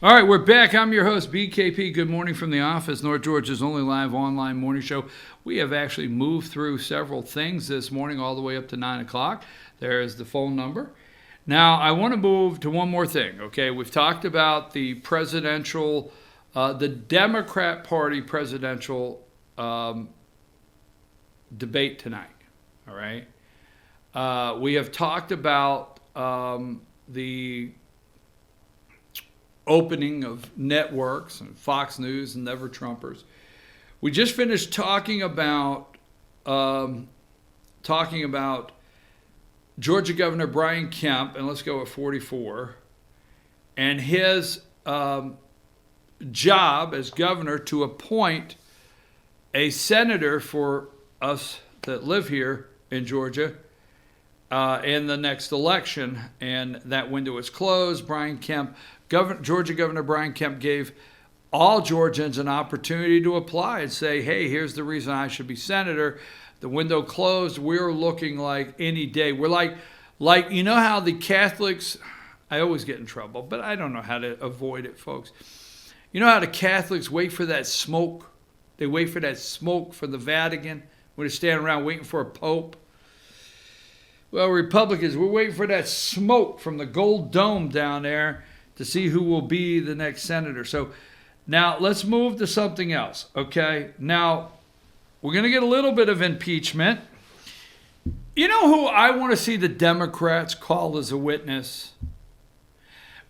All right, we're back. I'm your host, BKP. Good morning from the office, North Georgia's only live online morning show. We have actually moved through several things this morning all the way up to 9 o'clock. There is the phone number. Now, I want to move to one more thing, okay? We've talked about the presidential, the Democrat Party presidential debate tonight, all right? We have talked about the opening of networks and Fox News and Never Trumpers. We just finished talking about Georgia Governor Brian Kemp, and let's go at 44, and his job as governor to appoint a senator for us that live here in Georgia in the next election, and that window is closed. Brian Kemp, Georgia Governor Brian Kemp gave all Georgians an opportunity to apply and say, hey, here's the reason I should be senator. The window closed. We're looking like any day. We're like you know how the Catholics, I always get in trouble, but I don't know how to avoid it, folks. You know how the Catholics wait for that smoke? They wait for that smoke from the Vatican when they stand around waiting for a pope. Well, Republicans, we're waiting for that smoke from the gold dome down there to see who will be the next senator. So now let's move to something else, okay? Now, we're going to get a little bit of impeachment. You know who I want to see the Democrats call as a witness?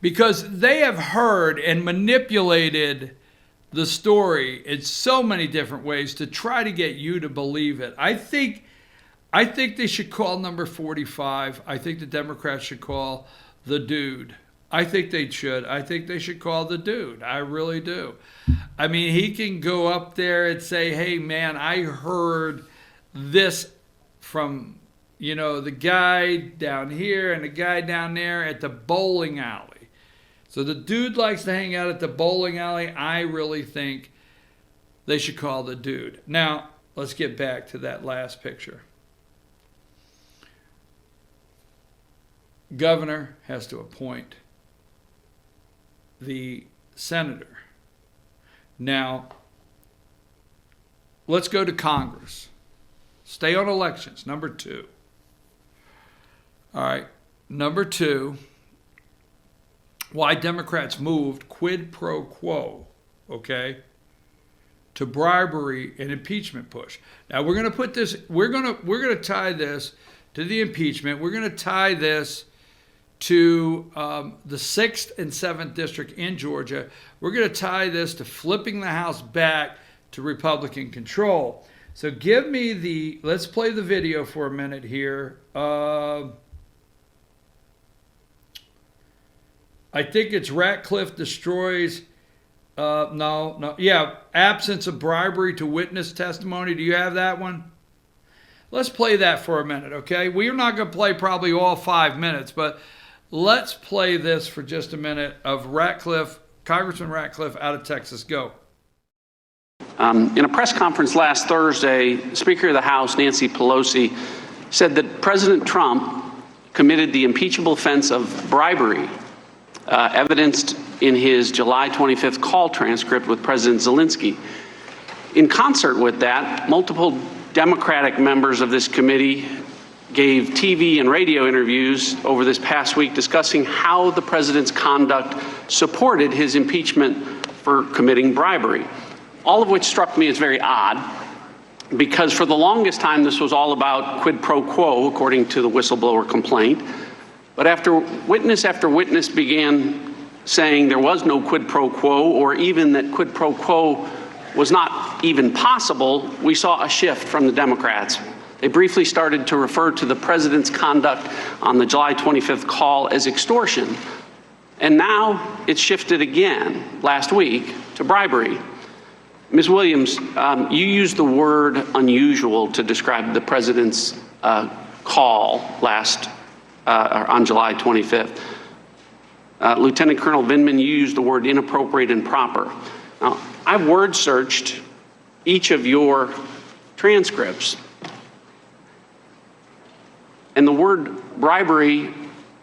Because they have heard and manipulated the story in so many different ways to try to get you to believe it. I think they should call number 45. I think the Democrats should call the dude. I think they should. I think they should call the dude. I really do. I mean, he can go up there and say, hey, man, I heard this from, the guy down here and the guy down there at the bowling alley. So the dude likes to hang out at the bowling alley. I really think they should call the dude. Now, let's get back to that last picture. Governor has to appoint the senator. Now, let's go to Congress. Stay on elections, number 2. All right, number 2, why Democrats moved quid pro quo, okay, to bribery and impeachment push. Now, we're going to put this, we're going to tie this to the impeachment. We're going to tie this to the 6th and 7th district in Georgia. We're going to tie this to flipping the House back to Republican control. So give me let's play the video for a minute here. I think it's Ratcliffe destroys, absence of bribery to witness testimony. Do you have that one? Let's play that for a minute, okay? We're not going to play probably all 5 minutes, but let's play this for just a minute of Ratcliffe, Congressman Ratcliffe out of Texas. Go. In a press conference last Thursday, Speaker of the House, Nancy Pelosi, said that President Trump committed the impeachable offense of bribery, evidenced in his July 25th call transcript with President Zelensky. In concert with that, multiple Democratic members of this committee gave TV and radio interviews over this past week discussing how the president's conduct supported his impeachment for committing bribery, all of which struck me as very odd because for the longest time this was all about quid pro quo, according to the whistleblower complaint. But after witness began saying there was no quid pro quo, or even that quid pro quo was not even possible, we saw a shift from the Democrats. They briefly started to refer to the president's conduct on the July 25th call as extortion. And now it's shifted again last week to bribery. Ms. Williams, you used the word unusual to describe the president's call on July 25th. Lieutenant Colonel Vindman, you used the word inappropriate and proper. Now, I've word searched each of your transcripts, and the word bribery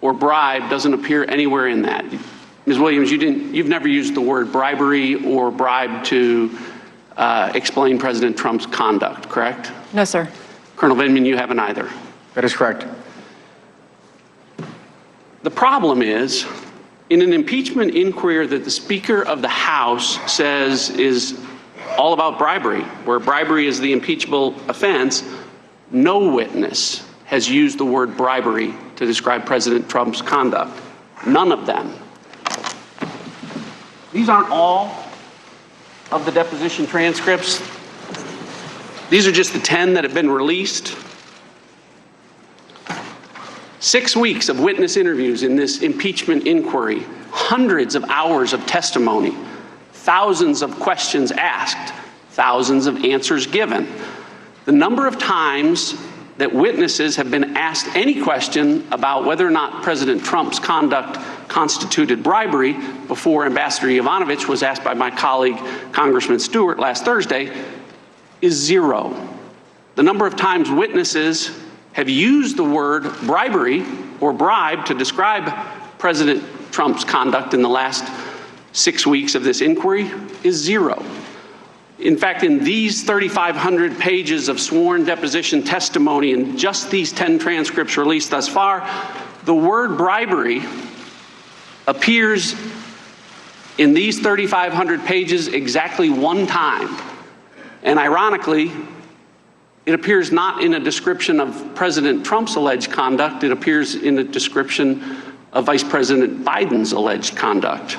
or bribe doesn't appear anywhere in that. Ms. Williams, you've never used the word bribery or bribe to explain President Trump's conduct, correct? No, sir. Colonel Vindman, you haven't either. That is correct. The problem is, in an impeachment inquiry that the Speaker of the House says is all about bribery, where bribery is the impeachable offense, no witness has used the word bribery to describe President Trump's conduct. None of them. These aren't all of the deposition transcripts. These are just the 10 that have been released. 6 weeks of witness interviews in this impeachment inquiry, hundreds of hours of testimony, thousands of questions asked, thousands of answers given. The number of times that witnesses have been asked any question about whether or not President Trump's conduct constituted bribery before Ambassador Yovanovitch was asked by my colleague, Congressman Stewart, last Thursday, is 0. The number of times witnesses have used the word bribery or bribe to describe President Trump's conduct in the last 6 weeks of this inquiry is 0. In fact, in these 3,500 pages of sworn deposition testimony and just these 10 transcripts released thus far, the word bribery appears in these 3,500 pages exactly 1 time. And ironically, it appears not in a description of President Trump's alleged conduct, it appears in a description of Vice President Biden's alleged conduct.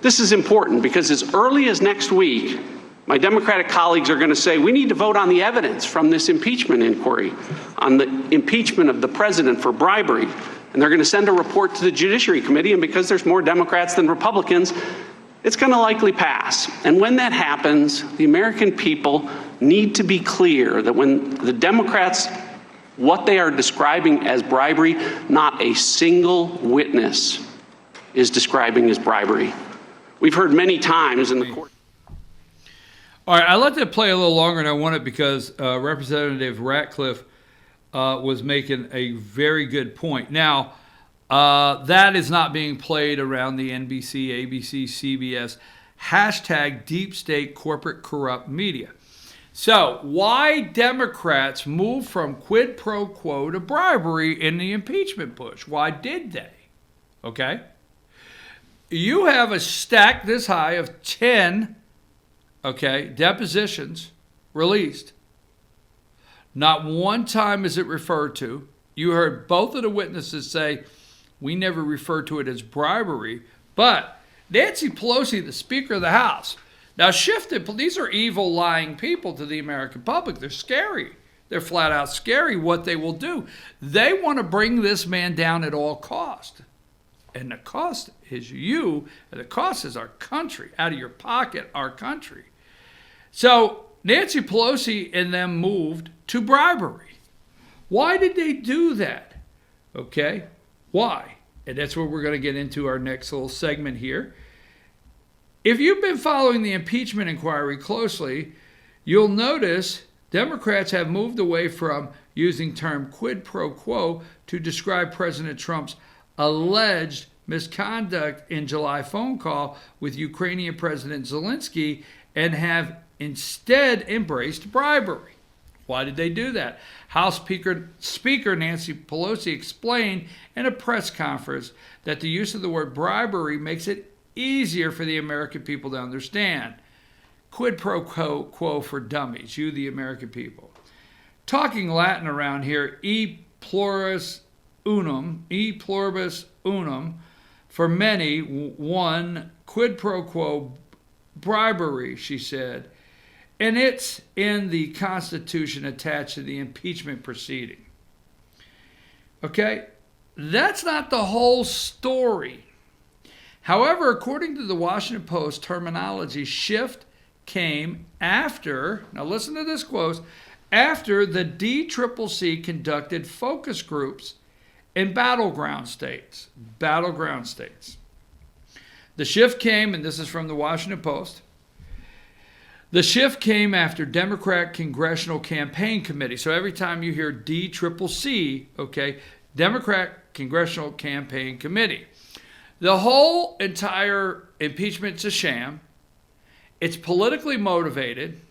This is important because as early as next week, my Democratic colleagues are going to say, we need to vote on the evidence from this impeachment inquiry, on the impeachment of the president for bribery. And they're going to send a report to the Judiciary Committee, and because there's more Democrats than Republicans, it's going to likely pass. And when that happens, the American people need to be clear that when the Democrats, what they are describing as bribery, not a single witness is describing as bribery. We've heard many times in the court. All right, I let that play a little longer, and I want it because Representative Ratcliffe was making a very good point. Now, that is not being played around the NBC, ABC, CBS, hashtag deep state corporate corrupt media. So why Democrats moved from quid pro quo to bribery in the impeachment push? Why did they? Okay. You have a stack this high of 10, depositions released. Not one time is it referred to. You heard both of the witnesses say, we never referred to it as bribery, but Nancy Pelosi, the Speaker of the House, now shifted, these are evil, lying people to the American public. They're scary. They're flat out scary what they will do. They want to bring this man down at all cost. And the cost is you, and the cost is our country, out of your pocket, our country. So Nancy Pelosi and them moved to bribery. Why did they do that? Okay, why? And that's what we're going to get into our next little segment here. If you've been following the impeachment inquiry closely, you'll notice Democrats have moved away from using the term quid pro quo to describe President Trump's alleged misconduct in July phone call with Ukrainian President Zelensky and have instead embraced bribery. Why did they do that? House Speaker Nancy Pelosi explained in a press conference that the use of the word bribery makes it easier for the American people to understand. Quid pro quo for dummies, you the American people. Talking Latin around here, e pluribus unum, for many, one, quid pro quo bribery, she said. And it's in the Constitution attached to the impeachment proceeding. Okay? That's not the whole story. However, according to the Washington Post, terminology shift came after, now listen to this quote, after the DCCC conducted focus groups in battleground states. Battleground states. The shift came, and this is from the Washington Post, the shift came after Democrat Congressional Campaign Committee. So every time you hear DCCC, okay, Democrat Congressional Campaign Committee. The whole entire impeachment's a sham. It's politically motivated.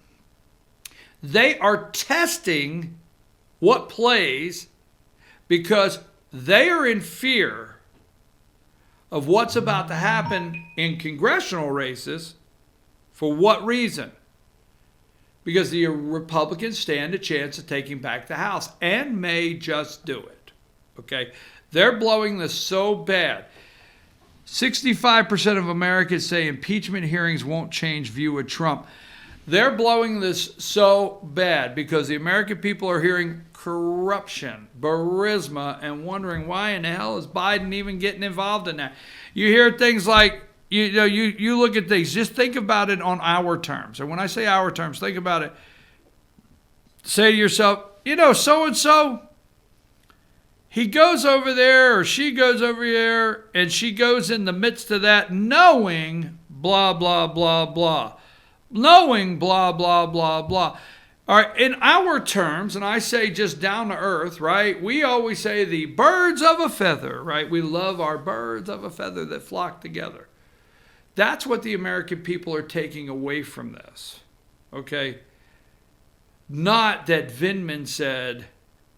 They are testing what plays because they are in fear of what's about to happen in congressional races. For what reason? Because the Republicans stand a chance of taking back the House and may just do it. Okay? They're blowing this so bad. 65% of Americans say impeachment hearings won't change view of Trump. They're blowing this so bad because the American people are hearing corruption, charisma, and wondering why in the hell is Biden even getting involved in that. You hear things like, you look at things, just think about it on our terms. And when I say our terms, think about it. Say to yourself, so-and-so, he goes over there or she goes over there and she goes in the midst of that knowing blah, blah, blah, blah. Knowing blah, blah, blah, blah. All right, in our terms, and I say just down to earth, right? We always say the birds of a feather, right? We love our birds of a feather that flock together. That's what the American people are taking away from this, okay? Not that Vindman said,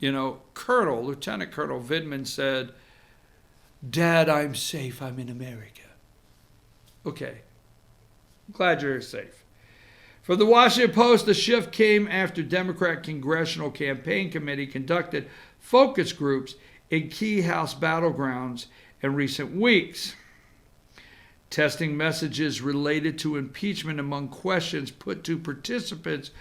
Lieutenant Colonel Vindman said, Dad, I'm safe, I'm in America. Okay, I'm glad you're safe. For the Washington Post, the shift came after Democrat Congressional Campaign Committee conducted focus groups in key House battlegrounds in recent weeks. Testing messages related to impeachment among questions put to participants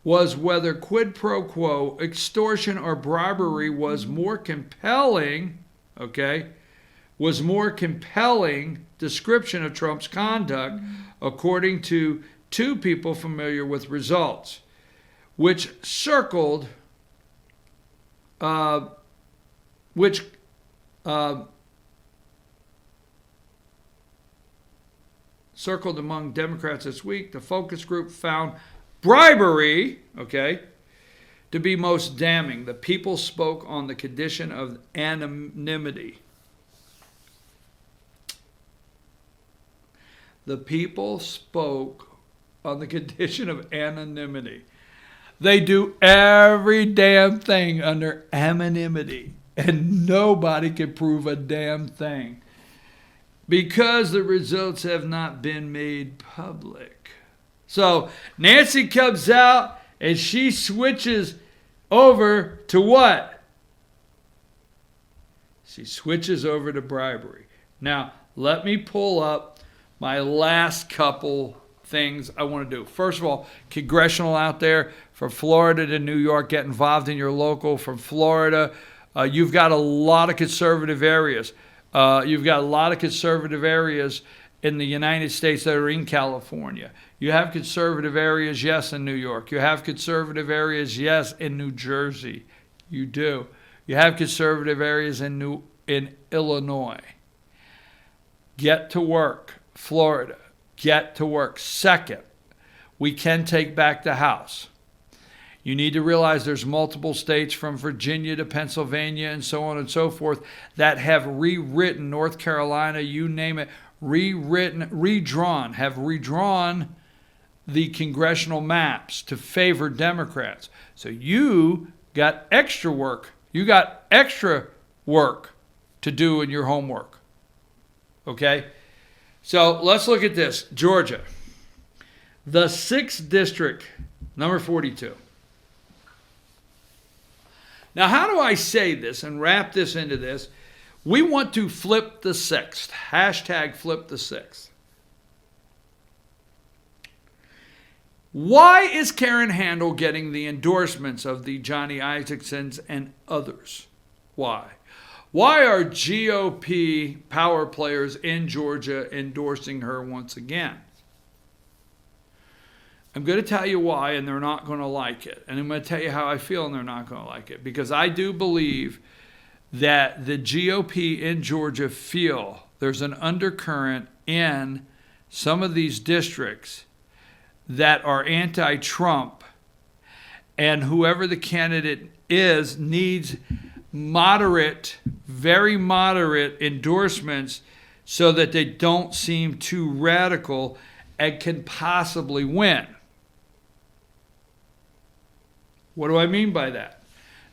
was whether quid pro quo, extortion, or bribery was more compelling description of Trump's conduct, according to two people familiar with results, which circled among Democrats this week. The focus group found bribery, to be most damning. The people spoke on the condition of anonymity. The people spoke on the condition of anonymity. They do every damn thing under anonymity, and nobody can prove a damn thing because the results have not been made public. So Nancy comes out and she switches over to what? She switches over to bribery. Now, let me pull up my last couple things I want to do. First of all, congressional out there, from Florida to New York, get involved in your local. From Florida, you've got a lot of conservative areas. You've got a lot of conservative areas in the United States that are in California. You have conservative areas, yes, in New York. You have conservative areas, yes, in New Jersey. You do. You have conservative areas in Illinois. Get to work, Florida. Get to work. Second, we can take back the House. You need to realize there's multiple states from Virginia to Pennsylvania and so on and so forth that have rewritten, North Carolina, you name it, have redrawn the congressional maps to favor Democrats. So you got extra work. You got extra work to do in your homework. Okay? So let's look at this. Georgia. The 6th district, number 42. Now, how do I say this and wrap this into this? We want to flip the 6th. Hashtag flip the 6th. Why is Karen Handel getting the endorsements of the Johnny Isaksons and others? Why? Why are GOP power players in Georgia endorsing her once again? I'm going to tell you why, and they're not going to like it. And I'm going to tell you how I feel, and they're not going to like it. Because I do believe that the GOP in Georgia feel there's an undercurrent in some of these districts that are anti-Trump, and whoever the candidate is needs moderate, very moderate endorsements so that they don't seem too radical and can possibly win. What do I mean by that?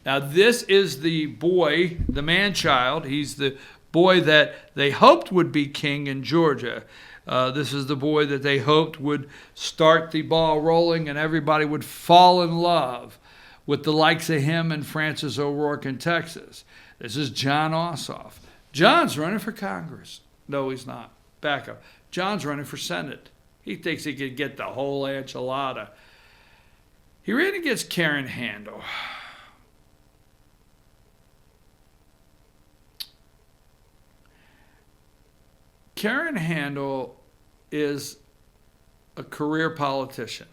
Now, this is the boy, the man-child. He's the boy that they hoped would be king in Georgia. This is the boy that they hoped would start the ball rolling and everybody would fall in love with the likes of him and Francis O'Rourke in Texas. This is Jon Ossoff. John's running for Congress. No, he's not. Back up. John's running for Senate. He thinks he could get the whole enchilada. He ran against Karen Handel. Karen Handel is a career politician.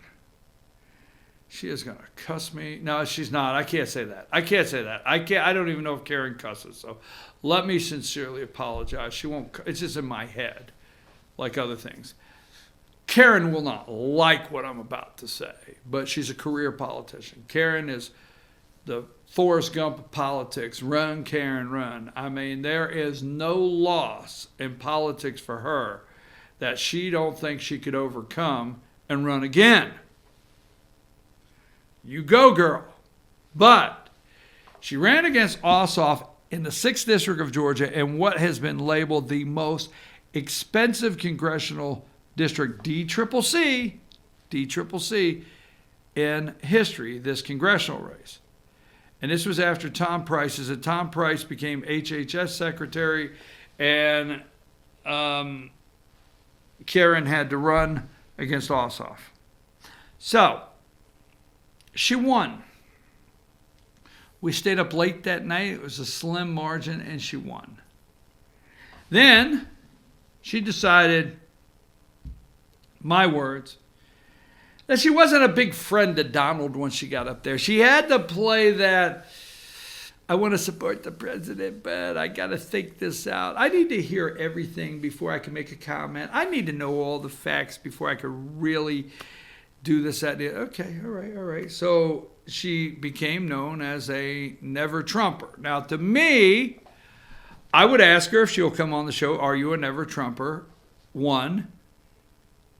She is going to cuss me. No, she's not. I can't say that. I don't even know if Karen cusses. So let me sincerely apologize. She won't. It's just in my head, like other things. Karen will not like what I'm about to say, but she's a career politician. Karen is the Forrest Gump of politics. Run, Karen, run. I mean, there is no loss in politics for her that she don't think she could overcome and run again. You go, girl. But she ran against Ossoff in the 6th District of Georgia in what has been labeled the most expensive congressional district, DCCC, in history, this congressional race. And this was after Tom Price, as Tom Price became HHS secretary, and Karen had to run against Ossoff. So, she won. We stayed up late that night. It was a slim margin, and she won. Then, she decided, my words, that she wasn't a big friend to Donald when she got up there. She had to play that, I want to support the president, but I got to think this out. I need to hear everything before I can make a comment. I need to know all the facts before I could really do this, that, okay, all right. So she became known as a never Trumper. Now, to me, I would ask her if she'll come on the show, are you a never Trumper? One.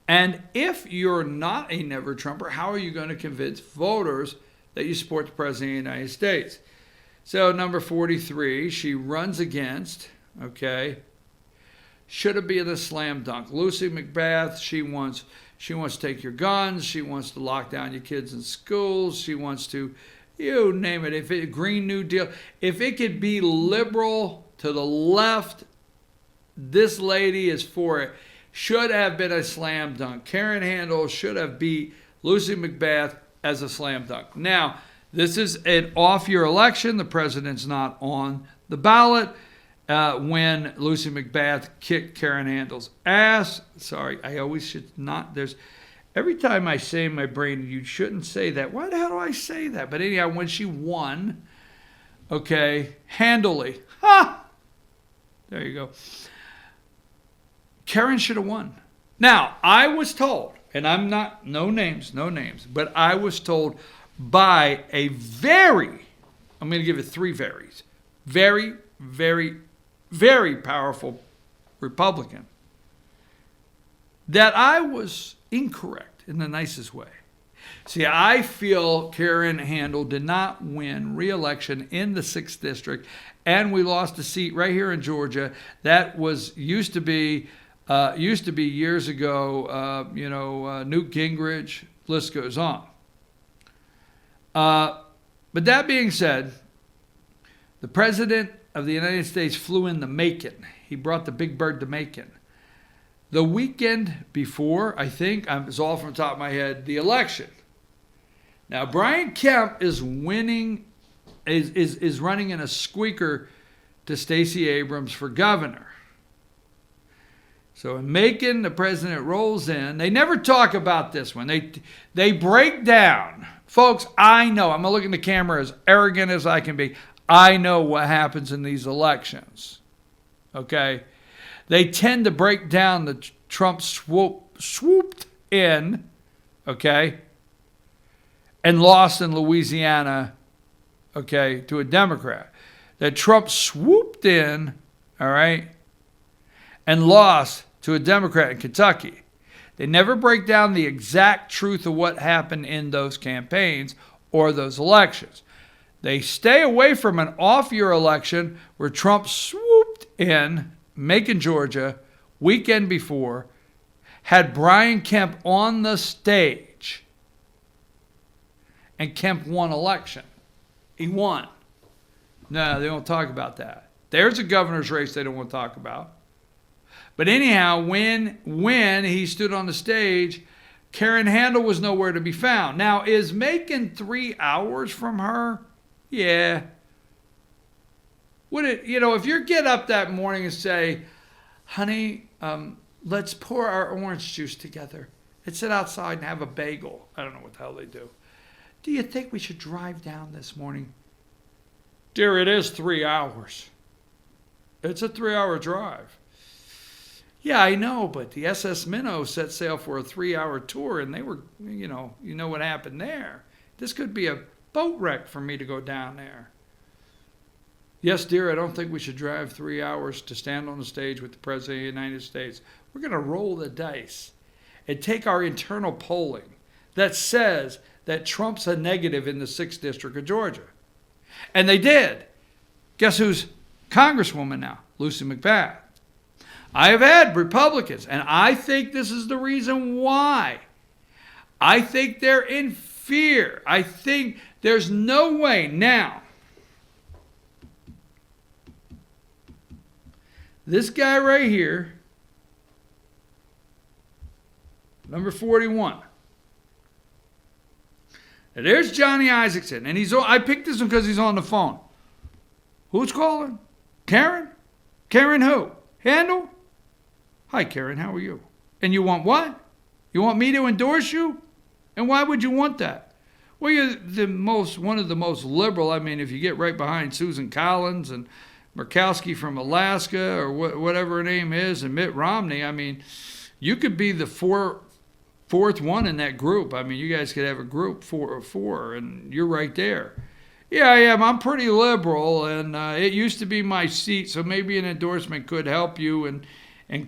And if you're not a never Trumper, how are you going to convince voters that you support the President of the United States? So number 43, she runs against, should have been a slam dunk. Lucy McBath, she wants to take your guns. She wants to lock down your kids in schools. She wants to, you name it. If it Green New Deal, if it could be liberal to the left, this lady is for it. Should have been a slam dunk. Karen Handel should have beat Lucy McBath as a slam dunk. Now, this is an off-year election. The president's not on the ballot. When Lucy McBath kicked Karen Handel's ass. Sorry, I always should not. Every time I say in my brain, you shouldn't say that. Why the hell do I say that? But anyhow, when she won, handily. There you go. Karen should have won. Now, I was told, and I'm not, no names, but I was told by a I'm going to give it 3 varies, very, very, very powerful Republican, that I was incorrect in the nicest way. See, I feel Karen Handel did not win re-election in the 6th District, and we lost a seat right here in Georgia that used to be years ago, Newt Gingrich, list goes on. But that being said, the President of the United States flew into Macon. He brought the big bird to Macon. The weekend before, I think, it's all from the top of my head, the election. Now, Brian Kemp is winning, is running in a squeaker to Stacey Abrams for governor. So in Macon, the president rolls in. They never talk about this one. They break down. Folks, I know. I'm going to look in the camera as arrogant as I can be. I know what happens in these elections. They tend to break down the Trump swooped in, and lost in Louisiana, to a Democrat. That Trump swooped in, all right, and lost to a Democrat in Kentucky. They never break down the exact truth of what happened in those campaigns or those elections. They stay away from an off-year election where Trump swooped in Macon, Georgia, weekend before, had Brian Kemp on the stage, and Kemp won election. He won. No, they don't talk about that. There's a governor's race they don't want to talk about. But anyhow, when he stood on the stage, Karen Handel was nowhere to be found. Now, is Macon 3 hours from her? Yeah. Would it, if you get up that morning and say, honey, let's pour our orange juice together and sit outside and have a bagel. I don't know what the hell they do. Do you think we should drive down this morning? Dear, it is 3 hours. It's a 3-hour drive. Yeah, I know, but the SS Minnow set sail for a 3-hour tour, and they were, you know what happened there. This could be a boat wreck for me to go down there. Yes, dear, I don't think we should drive 3 hours to stand on the stage with the President of the United States. We're going to roll the dice and take our internal polling that says that Trump's a negative in the 6th District of Georgia. And they did. Guess who's Congresswoman now? Lucy McBath. I have had Republicans, and I think this is the reason why. I think they're in fear. I think there's no way now. This guy right here, number 41. And there's Johnny Isaacson, and I picked this one because he's on the phone. Who's calling? Karen? Karen who? Handel? Hi, Karen, how are you? And you want what? You want me to endorse you? And why would you want that? Well, you're one of the most liberal. I mean, if you get right behind Susan Collins and Murkowski from Alaska or whatever her name is, and Mitt Romney, I mean, you could be the fourth one in that group. I mean, you guys could have a group, 4 of 4, and you're right there. Yeah, I am. I'm pretty liberal, and it used to be my seat, so maybe an endorsement could help you and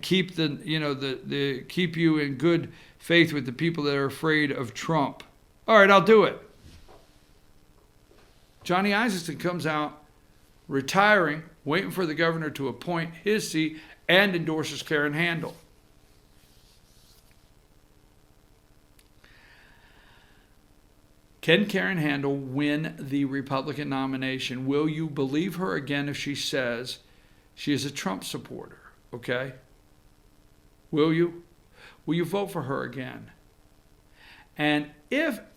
keep keep you in good faith with the people that are afraid of Trump. All right, I'll do it. Johnny Isaacson comes out, retiring, waiting for the governor to appoint his seat, and endorses Karen Handel. Can Karen Handel win the Republican nomination? Will you believe her again if she says she is a Trump supporter? Okay? Will you? Will you vote for her again? And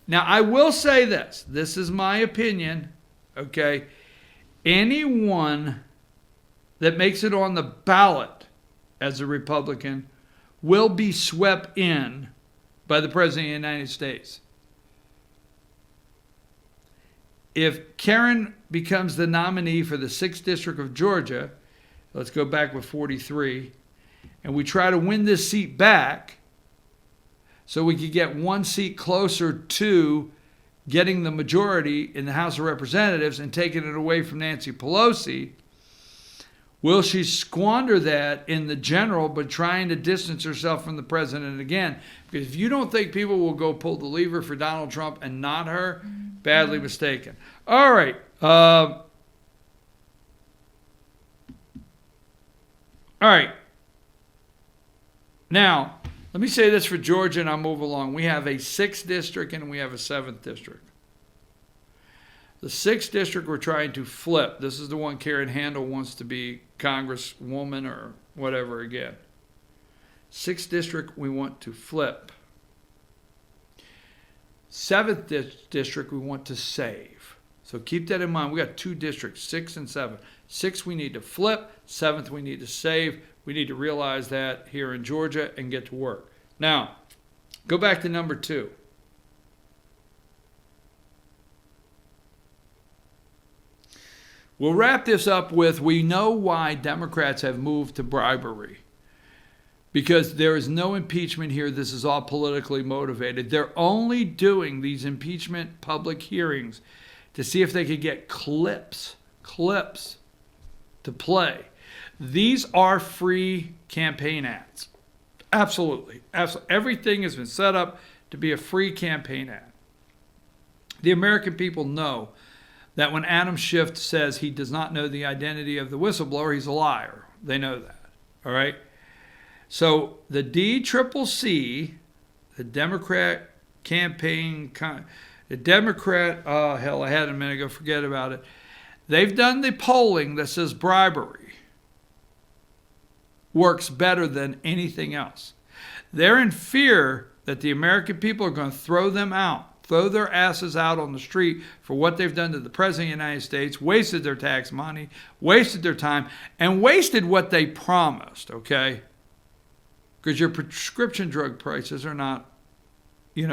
now I will say this is my opinion, okay? Anyone that makes it on the ballot as a Republican will be swept in by the President of the United States. If Karen becomes the nominee for the 6th District of Georgia, let's go back with 43, and we try to win this seat back so we could get one seat closer to getting the majority in the House of Representatives and taking it away from Nancy Pelosi, will she squander that in the general but trying to distance herself from the president again? Because if you don't think people will go pull the lever for Donald Trump and not her, badly mistaken. All right. All right. Now, let me say this for Georgia and I'll move along. We have a 6th district and we have a 7th district. The 6th district we're trying to flip. This is the one Karen Handel wants to be Congresswoman or whatever again. 6th district we want to flip. 7th district we want to save. So keep that in mind. We got 2 districts, 6 and 7. 6 we need to flip. 7th we need to save. We need to realize that here in Georgia and get to work. Now, go back to number 2. We'll wrap this up with, we know why Democrats have moved to bribery. Because there is no impeachment here. This is all politically motivated. They're only doing these impeachment public hearings to see if they could get clips to play. These are free campaign ads. Absolutely. Absolutely. Everything has been set up to be a free campaign ad. The American people know that when Adam Schiff says he does not know the identity of the whistleblower, he's a liar. They know that. All right? So the DCCC, the Democrat campaign, the Democrat, hell, I had it a minute ago, forget about it. They've done the polling that says bribery works better than anything else. They're in fear that the American people are going to throw them out, throw their asses out on the street for what they've done to the President of the United States, wasted their tax money, wasted their time, and wasted what they promised, okay? Because your prescription drug prices are not, you're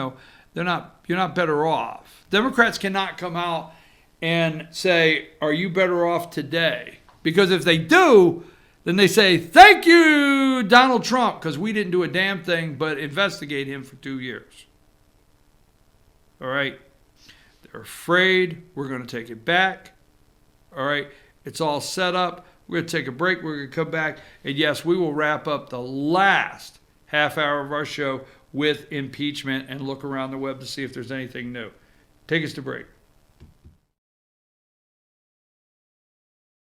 not better off. Democrats cannot come out and say, are you better off today? Because if they do, then they say, thank you, Donald Trump, because we didn't do a damn thing but investigate him for 2 years. All right? They're afraid we're going to take it back. All right? It's all set up. We're going to take a break. We're going to come back. And yes, we will wrap up the last half hour of our show with impeachment and look around the web to see if there's anything new. Take us to break.